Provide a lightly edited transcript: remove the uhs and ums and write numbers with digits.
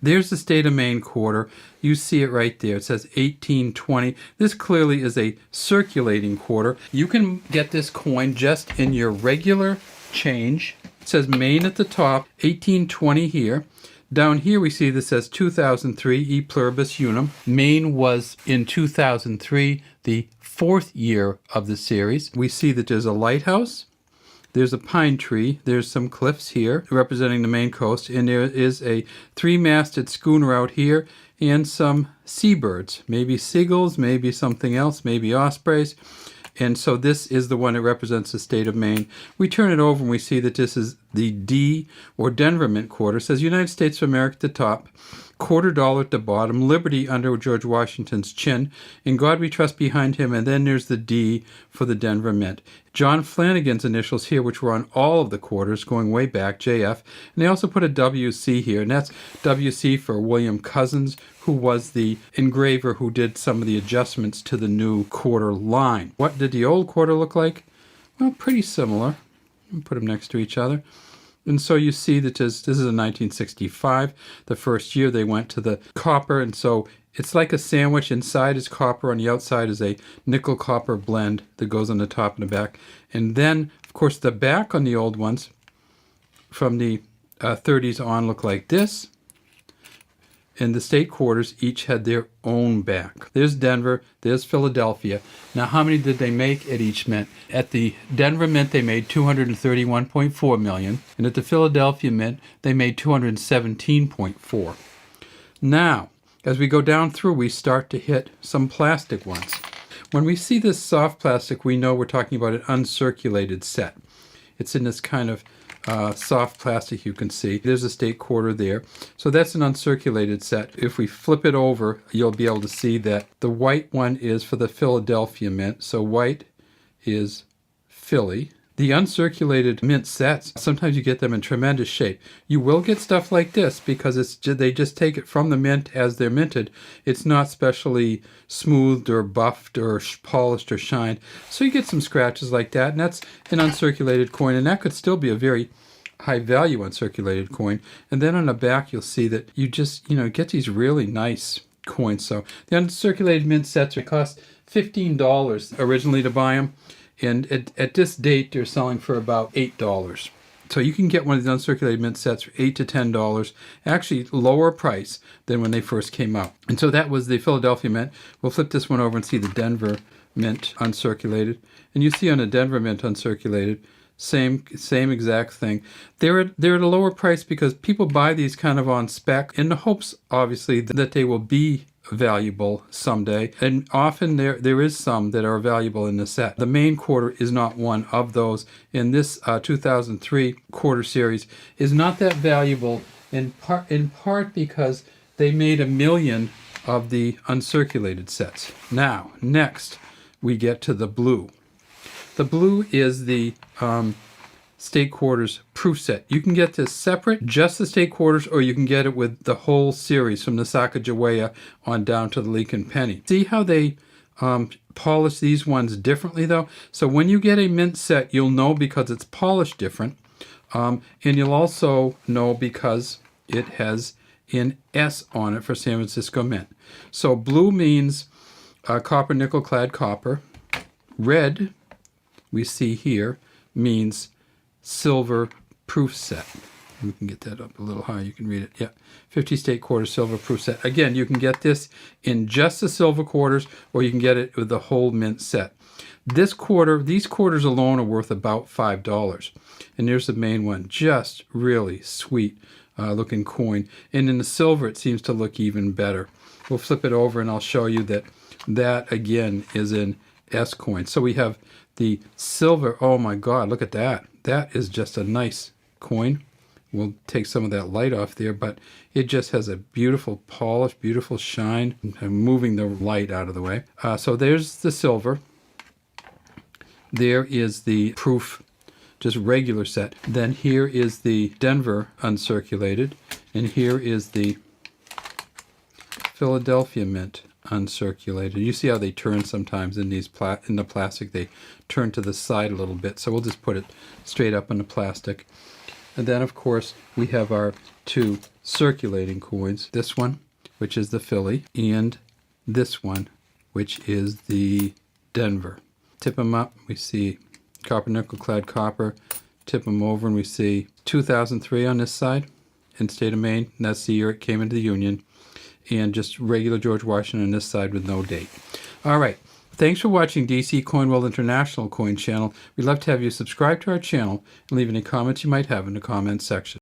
There's the State of Maine quarter. You see it right there. It says 1820. This clearly is a circulating quarter. You can get this coin just in your regular change. It says Maine at the top, 1820 here. Down here we see this says 2003 E Pluribus Unum. Maine was in 2003 the 4th year of the series. We see that there's a lighthouse. There's a pine tree. There's some cliffs here representing the Maine coast. And there is a 3-masted schooner out here and some seabirds. Maybe seagulls, maybe something else, maybe ospreys. And so this is the one that represents the state of Maine. We turn it over and we see that this is the D, or Denver Mint quarter. It says United States of America at the top, $quarter at the bottom, Liberty under George Washington's chin, In God We Trust behind him, and then there's the D for the Denver Mint. John Flanagan's initials here, which were on all of the quarters going way back, JF, and they also put a WC here, and that's WC for William Cousins, who was the engraver who did some of the adjustments to the new quarter line. What did the old quarter look like? Well, pretty similar. Put them next to each other. And so you see that this is in 1965. The first year they went to the copper, and so it's like a sandwich. Inside is copper, on the outside is a nickel copper blend that goes on the top and the back. And then, of course, the back on the old ones from the 30s on look like this. And the state quarters each had their own back. There's Denver, there's Philadelphia. Now, how many did they make at each mint? At the Denver Mint, they made $231.4 million, and at the Philadelphia Mint, they made $217.4. Now, as we go down through, we start to hit some plastic ones. When we see this soft plastic, we know we're talking about an uncirculated set. It's in this kind of soft plastic, you can see. There's a state quarter there. So that's an uncirculated set. If we flip it over, you'll be able to see that the white one is for the Philadelphia Mint. So white is Philly. The uncirculated mint sets, sometimes you get them in tremendous shape. You will get stuff like this because they just take it from the mint as they're minted. It's not specially smoothed or buffed or polished or shined. So you get some scratches like that, and that's an uncirculated coin, and that could still be a very high value uncirculated coin. And then on the back you'll see that you just, get these really nice coins. So the uncirculated mint sets cost $15 originally to buy them. And at this date, they're selling for about $8. So you can get one of these uncirculated mint sets for $8 to $10, actually lower price than when they first came out. And so that was the Philadelphia Mint. We'll flip this one over and see the Denver Mint uncirculated. And you see on the Denver Mint uncirculated, same exact thing. They're at a lower price because people buy these kind of on spec in the hopes, obviously, that they will be valuable someday, and often there is some that are valuable in the set. The Maine quarter is not one of those. In this 2003 quarter series is not that valuable in part because they made 1 million of the uncirculated sets. Now, next we get to the blue. The blue is the state quarters proof set. You can get this separate, just the state quarters, or you can get it with the whole series from the Sacagawea on down to the Lincoln Penny. See how they polish these ones differently though? So when you get a mint set, you'll know because it's polished different, and you'll also know because it has an S on it for San Francisco Mint. So blue means copper, nickel clad copper. Red, we see here, means silver proof set. We can get that up a little higher. You can read it. Yeah, 50 state quarter silver proof set. Again, you can get this in just the silver quarters, or you can get it with the whole mint set. These quarters alone are worth about $5. And there's the main one. Just really sweet looking coin. And in the silver, it seems to look even better. We'll flip it over and I'll show you that again is in S coin. So we have the silver. Oh my God, look at that. That is just a nice coin. We'll take some of that light off there, but it just has a beautiful polish, beautiful shine. I'm moving the light out of the way. So there's the silver. There is the proof, just regular set. Then here is the Denver uncirculated, and here is the Philadelphia Mint uncirculated. You see how they turn sometimes in these in the plastic. They turn to the side a little bit. So we'll just put it straight up in the plastic. And then, of course, we have our two circulating coins. This one, which is the Philly, and this one, which is the Denver. Tip them up, we see copper nickel clad copper. Tip them over and we see 2003 on this side in State of Maine. And that's the year it came into the Union. And just regular George Washington on this side with no date. All right. Thanks for watching DC Coin World International Coin Channel. We'd love to have you subscribe to our channel and leave any comments you might have in the comments section.